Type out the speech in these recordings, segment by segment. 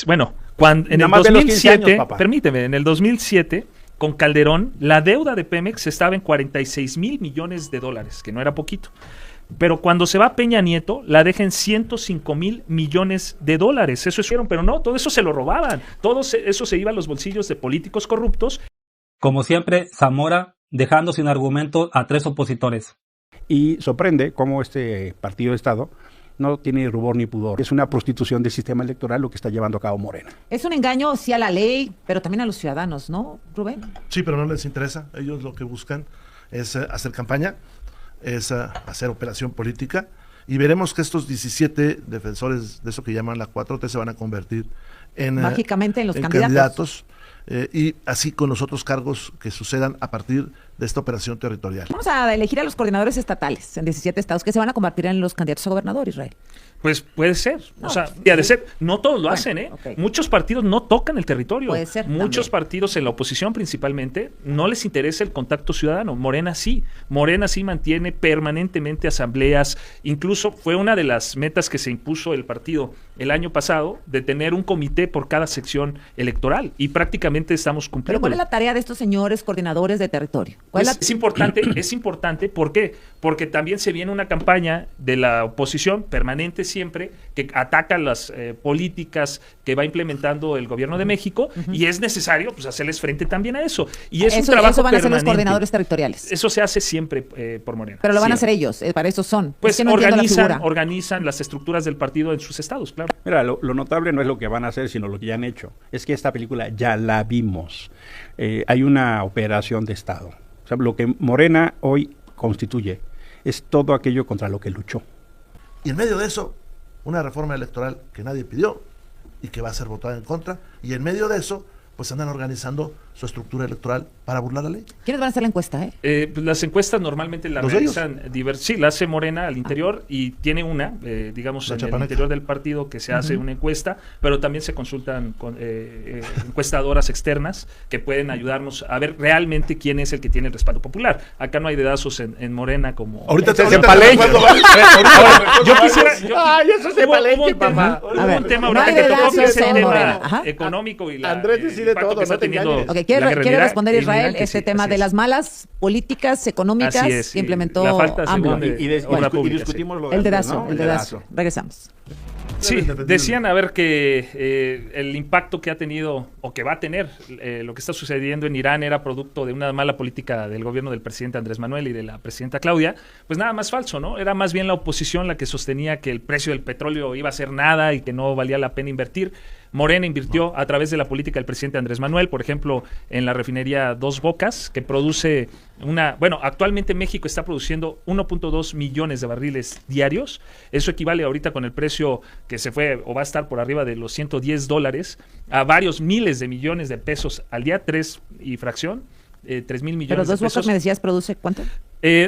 Pemex. Bueno, cuando en el 2007, permíteme, en el 2007, con Calderón, la deuda de Pemex estaba en 46,000 millones de dólares, que no era poquito. Pero cuando se va Peña Nieto, la deja en 105,000 millones de dólares. Eso hicieron, pero no, todo eso se lo robaban. Todo eso se iba a los bolsillos de políticos corruptos. Como siempre, Zamora dejando sin argumento a 3 opositores. Y sorprende cómo este partido de Estado no tiene rubor ni pudor. Es una prostitución del sistema electoral lo que está llevando a cabo Morena. Es un engaño, sí, a la ley, pero también a los ciudadanos, ¿no, Rubén? Sí, pero no les interesa. Ellos lo que buscan es hacer campaña, es hacer operación política, y veremos que estos 17 defensores de eso que llaman la 4T se van a convertir en mágicamente en los candidatos. Y así con los otros cargos que sucedan a partir de esta operación territorial. Vamos a elegir a los coordinadores estatales en 17 estados que se van a convertir en los candidatos a gobernador, Israel. Pues puede ser, no, o sea, de ser, no todos lo hacen, ¿eh? Okay. Muchos partidos no tocan el territorio. Puede ser. Muchos partidos en la oposición principalmente no les interesa el contacto ciudadano. Morena sí mantiene permanentemente asambleas. Incluso fue una de las metas que se impuso el partido el año pasado de tener un comité por cada sección electoral, y prácticamente estamos cumpliendo. Pero ¿cuál es la tarea de estos señores coordinadores de territorio? Es importante, ¿por qué? Porque también se viene una campaña de la oposición permanente siempre, que ataca las políticas que va implementando el gobierno de México, y es necesario pues hacerles frente también a eso. Y es un trabajo eso van permanente. A hacer los coordinadores territoriales. Eso se hace siempre por Morena. Pero lo van a hacer ellos, para eso son. Pues no organizan las estructuras del partido en sus estados, claro. Mira, lo notable no es lo que van a hacer, sino lo que ya han hecho. Es que esta película ya la vimos. Hay una operación de Estado. O sea, lo que Morena hoy constituye es todo aquello contra lo que luchó. Y en medio de eso, una reforma electoral que nadie pidió y que va a ser votada en contra. Y en medio de eso, pues andan organizando su estructura electoral para burlar la ley. ¿Quiénes van a hacer la encuesta? Pues las encuestas normalmente las realizan sí, la hace Morena al interior, y tiene una, digamos, en el interior del partido que se hace una encuesta, pero también se consultan con encuestadoras externas que pueden ayudarnos a ver realmente quién es el que tiene el respaldo popular. Acá no hay dedazos en Morena como... Ahorita te hacen palenque. Yo quisiera... Ay, eso es de palenque, papá. Un tema ahorita que tocó, que es el tema económico y la... Andrés decide todo, que está teniendo... ¿Quiere responder Israel este tema de las malas políticas económicas que implementó AMLO? Y discutimos lo el dedazo. Regresamos. Sí, decían a ver que el impacto que ha tenido o que va a tener lo que está sucediendo en Irán era producto de una mala política del gobierno del presidente Andrés Manuel y de la presidenta Claudia. Pues nada más falso, ¿no? Era más bien la oposición la que sostenía que el precio del petróleo iba a ser nada y que no valía la pena invertir. Morena invirtió a través de la política del presidente Andrés Manuel, por ejemplo, en la refinería Dos Bocas, que produce actualmente México está produciendo 1.2 millones de barriles diarios. Eso equivale ahorita con el precio que se fue o va a estar por arriba de los $110 a varios miles de millones de pesos al día, 3 y fracción. 3,000 millones de pesos. Pero Dos Bocas, me decías, ¿produce cuánto?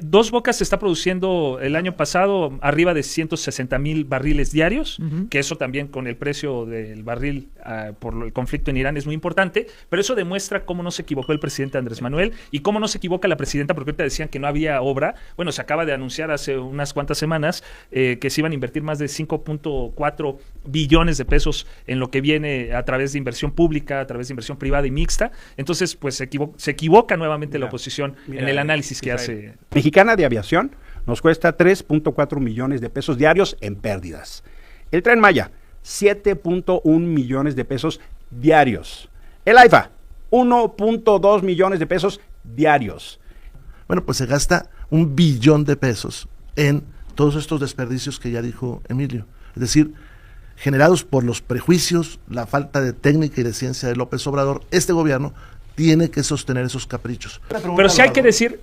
Dos Bocas está produciendo el año pasado arriba de 160,000 barriles diarios, que eso también con el precio del barril por el conflicto en Irán es muy importante, pero eso demuestra cómo no se equivocó el presidente Andrés Manuel y cómo no se equivoca la presidenta, porque ahorita decían que no había obra. Bueno, se acaba de anunciar hace unas cuantas semanas que se iban a invertir más de 5.4 billones de pesos en lo que viene a través de inversión pública, a través de inversión privada y mixta. Entonces, pues se equivoca nuevamente la oposición en el análisis que hace. Mexicana de Aviación nos cuesta 3.4 millones de pesos diarios en pérdidas. El Tren Maya, 7.1 millones de pesos diarios. El AIFA, 1.2 millones de pesos diarios. Bueno, pues se gasta 1 billón de pesos en todos estos desperdicios que ya dijo Emilio. Es decir, generados por los prejuicios, la falta de técnica y de ciencia de López Obrador, este gobierno tiene que sostener esos caprichos. Pero sí hay que decir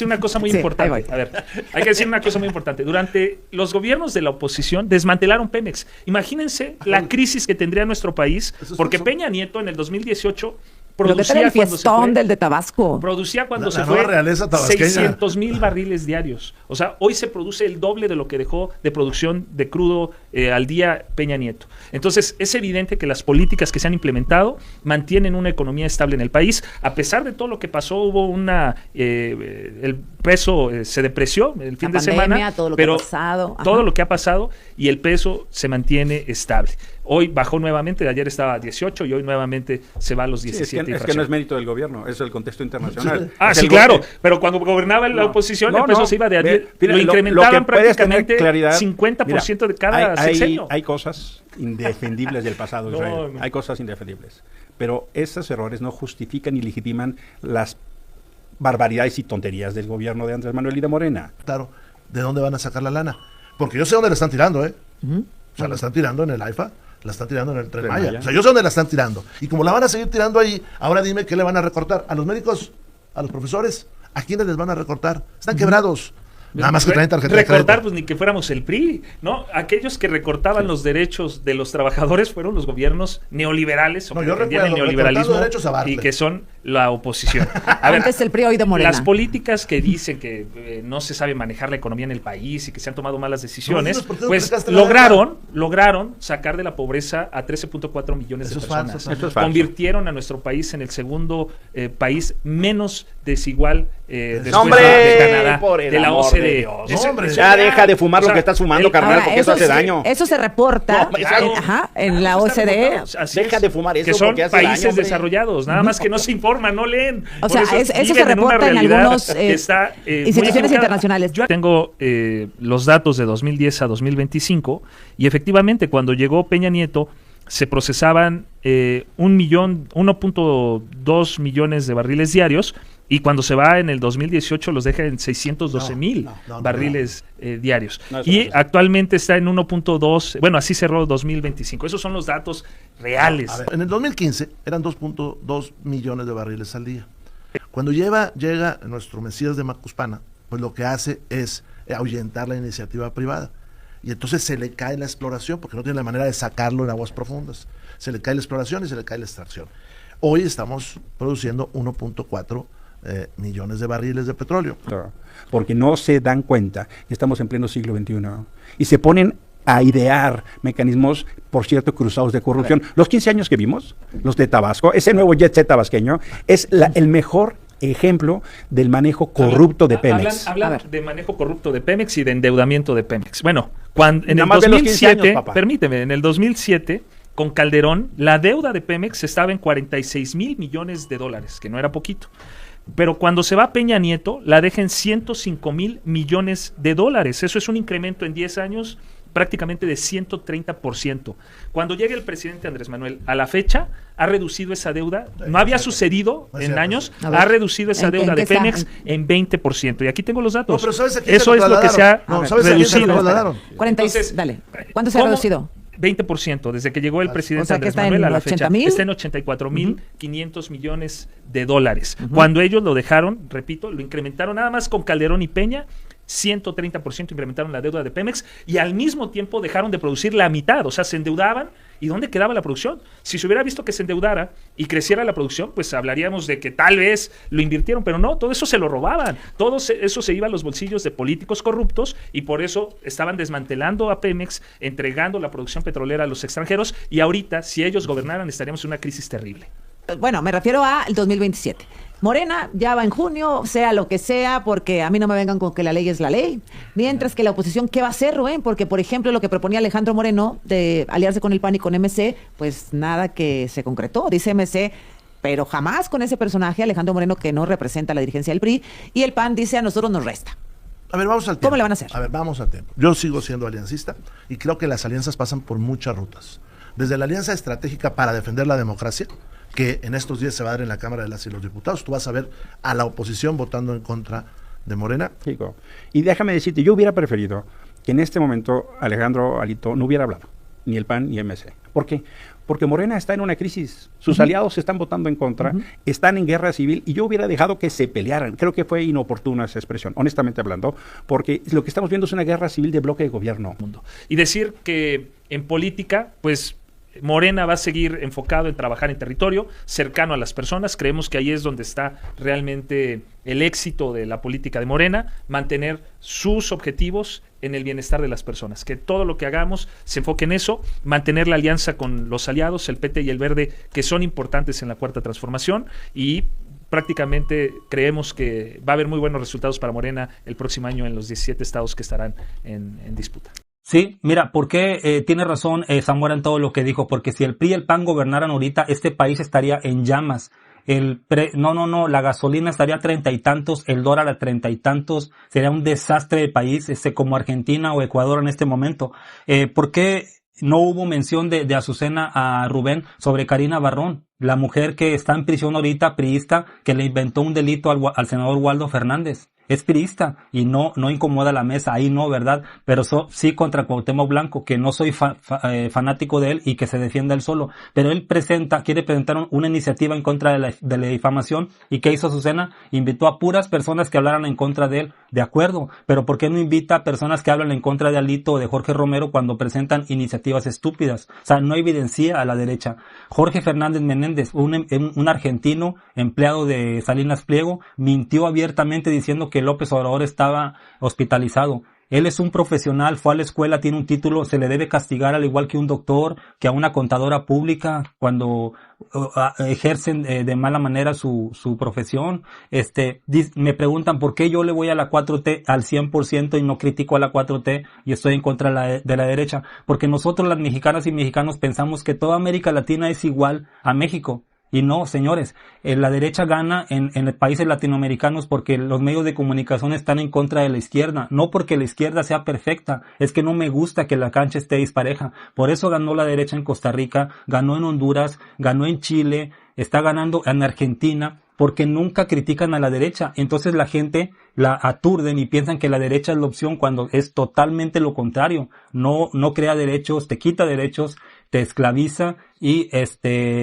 una cosa muy importante. A ver, hay que decir una cosa muy importante. Durante los gobiernos de la oposición desmantelaron Pemex. Imagínense la crisis que tendría nuestro país, porque Peña Nieto en el 2018 producía el fiestón del de Tabasco. Producía cuando se fue 600,000 barriles diarios. O sea, hoy se produce el doble de lo que dejó de producción de crudo al día Peña Nieto. Entonces, es evidente que las políticas que se han implementado mantienen una economía estable en el país. A pesar de todo lo que pasó, hubo el peso se depreció el fin de semana, todo lo pero que ha pasado. todo lo que ha pasado y el peso se mantiene estable. Hoy bajó nuevamente, ayer estaba a 18 y hoy nuevamente se va a los 17. Es que no es mérito del gobierno, es el contexto internacional. Sí, claro, pero cuando gobernaba la oposición, el peso se iba de a 10, lo incrementaban prácticamente 50% de cada sexenio. Hay cosas indefendibles del pasado, Israel. Hay cosas indefendibles. Pero esos errores no justifican ni legitiman las barbaridades y tonterías del gobierno de Andrés Manuel y de Morena. Claro, ¿de dónde van a sacar la lana? Porque yo sé dónde la están tirando, ¿eh? O sea, la están tirando en el AIFA, la están tirando en el Tren Maya. O sea, yo sé dónde la están tirando. Y como la van a seguir tirando ahí, ahora dime qué le van a recortar. ¿A los médicos? ¿A los profesores? ¿A quiénes les van a recortar? Están quebrados. Nada más que traen tarjeta de crédito. Recortar, pues ni que fuéramos el PRI, ¿no? Aquellos que recortaban los derechos de los trabajadores fueron los gobiernos neoliberales, o que defendían el neoliberalismo, y que son la oposición. A ver, antes el PRI, hoy de Morena. Las políticas que dicen que no se sabe manejar la economía en el país y que se han tomado malas decisiones, pues lograron sacar de la pobreza a 13.4 millones de personas. Convirtieron a nuestro país en el segundo país menos desigual después de Canadá, de la OCDE. Ya deja de fumar lo que estás fumando, carnal, porque eso hace daño. Eso se reporta en la OCDE. Deja de fumar eso, que son porque hace países daño, desarrollados, nada más que no se informan, no leen. O sea, eso se reporta en algunos instituciones internacionales. Yo tengo los datos de 2010 a 2025 y efectivamente cuando llegó Peña Nieto se procesaban 1.2 millones de barriles diarios. Y cuando se va en el 2018 los deja en 612,000 barriles diarios. Actualmente está en 1.2, bueno, así cerró 2025. Esos son los datos reales. A ver, en el 2015 eran 2.2 millones de barriles al día. Cuando llega nuestro Mesías de Macuspana, pues lo que hace es ahuyentar la iniciativa privada. Y entonces se le cae la exploración, porque no tiene la manera de sacarlo en aguas profundas. Se le cae la exploración y se le cae la extracción. Hoy estamos produciendo 1.4 millones de barriles de petróleo. Porque no se dan cuenta que estamos en pleno siglo XXI y se ponen a idear mecanismos, por cierto, cruzados de corrupción. Los 15 años que vimos, los de Tabasco, ese nuevo jet set tabasqueño, es el mejor ejemplo del manejo corrupto de Pemex. Hablan de manejo corrupto de Pemex y de endeudamiento de Pemex. Bueno, en el 2007, permíteme, en el 2007, con Calderón, la deuda de Pemex estaba en 46,000 millones de dólares, que no era poquito. Pero cuando se va Peña Nieto, la deja en 105,000 millones de dólares. Eso es un incremento en 10 años prácticamente de 130%. Cuando llegue el presidente Andrés Manuel, a la fecha, ha reducido esa deuda. No había sucedido en años, ha reducido esa deuda de Pemex en 20%. Y aquí tengo los datos. Eso es lo que se ha reducido. ¿Cuánto se ha reducido? 20% desde que llegó el presidente Andrés Manuel a la fecha. Está en 84,500 millones de dólares. Cuando ellos lo dejaron, repito, lo incrementaron nada más con Calderón y Peña, 130% incrementaron la deuda de Pemex y al mismo tiempo dejaron de producir la mitad, o sea, se endeudaban. ¿Y dónde quedaba la producción? Si se hubiera visto que se endeudara y creciera la producción, pues hablaríamos de que tal vez lo invirtieron, pero no, todo eso se lo robaban, todo eso se iba a los bolsillos de políticos corruptos y por eso estaban desmantelando a Pemex, entregando la producción petrolera a los extranjeros y ahorita, si ellos gobernaran, estaríamos en una crisis terrible. Bueno, me refiero al 2027. Morena ya va en junio, sea lo que sea, porque a mí no me vengan con que la ley es la ley. Mientras que la oposición, ¿qué va a hacer, Rubén? Porque, por ejemplo, lo que proponía Alejandro Moreno de aliarse con el PAN y con MC, pues nada que se concretó, dice MC, pero jamás con ese personaje, Alejandro Moreno, que no representa la dirigencia del PRI, y el PAN dice a nosotros nos resta. A ver, vamos al tema. ¿Cómo le van a hacer? A ver, vamos al tema. Yo sigo siendo aliancista y creo que las alianzas pasan por muchas rutas. Desde la alianza estratégica para defender la democracia, que en estos días se va a dar en la Cámara de las y los Diputados. Tú vas a ver a la oposición votando en contra de Morena. Chico, y déjame decirte, yo hubiera preferido que en este momento Alejandro Alito no hubiera hablado, ni el PAN ni MC. ¿Por qué? Porque Morena está en una crisis, sus aliados están votando en contra, están en guerra civil y yo hubiera dejado que se pelearan. Creo que fue inoportuna esa expresión, honestamente hablando, porque lo que estamos viendo es una guerra civil de bloque de gobierno. Y decir que en política, pues Morena va a seguir enfocado en trabajar en territorio, cercano a las personas. Creemos que ahí es donde está realmente el éxito de la política de Morena, mantener sus objetivos en el bienestar de las personas. Que todo lo que hagamos se enfoque en eso, mantener la alianza con los aliados, el PT y el Verde, que son importantes en la Cuarta Transformación, y prácticamente creemos que va a haber muy buenos resultados para Morena el próximo año en los 17 estados que estarán en disputa. Sí, mira, ¿por qué tiene razón Zamora en todo lo que dijo? Porque si el PRI y el PAN gobernaran ahorita, este país estaría en llamas. La gasolina estaría a 30 y tantos, el dólar a 30 y tantos, sería un desastre de país, como Argentina o Ecuador en este momento. ¿Por qué no hubo mención de Azucena a Rubén sobre Karina Barrón, la mujer que está en prisión ahorita, priista, que le inventó un delito al senador Waldo Fernández? Es priista y no incomoda la mesa, ahí no, ¿verdad? Pero sí contra Cuauhtémoc Blanco, que no soy fanático de él y que se defienda él solo. Pero él quiere presentar una iniciativa en contra de la difamación. ¿Y qué hizo Azucena? Invitó a puras personas que hablaran en contra de él, de acuerdo. Pero ¿por qué no invita a personas que hablan en contra de Alito o de Jorge Romero cuando presentan iniciativas estúpidas? O sea, no evidencia a la derecha. Jorge Fernández Menéndez, un argentino empleado de Salinas Pliego, mintió abiertamente diciendo que López Obrador estaba hospitalizado. Él es un profesional, fue a la escuela, tiene un título, se le debe castigar al igual que un doctor, que a una contadora pública cuando ejercen de mala manera su profesión. Me preguntan por qué yo le voy a la 4T al 100% y no critico a la 4T y estoy en contra de la derecha. Porque nosotros, las mexicanas y mexicanos, pensamos que toda América Latina es igual a México. Y no, señores, la derecha gana en países latinoamericanos porque los medios de comunicación están en contra de la izquierda, no porque la izquierda sea perfecta, es que no me gusta que la cancha esté dispareja. Por eso ganó la derecha en Costa Rica, ganó en Honduras, ganó en Chile, está ganando en Argentina, porque nunca critican a la derecha. Entonces la gente la aturden y piensan que la derecha es la opción cuando es totalmente lo contrario. No crea derechos, te quita derechos, te esclaviza y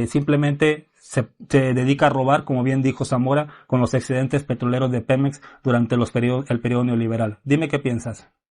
simplemente se dedica a robar, como bien dijo Zamora, con los excedentes petroleros de Pemex durante el periodo neoliberal. Dime qué piensas.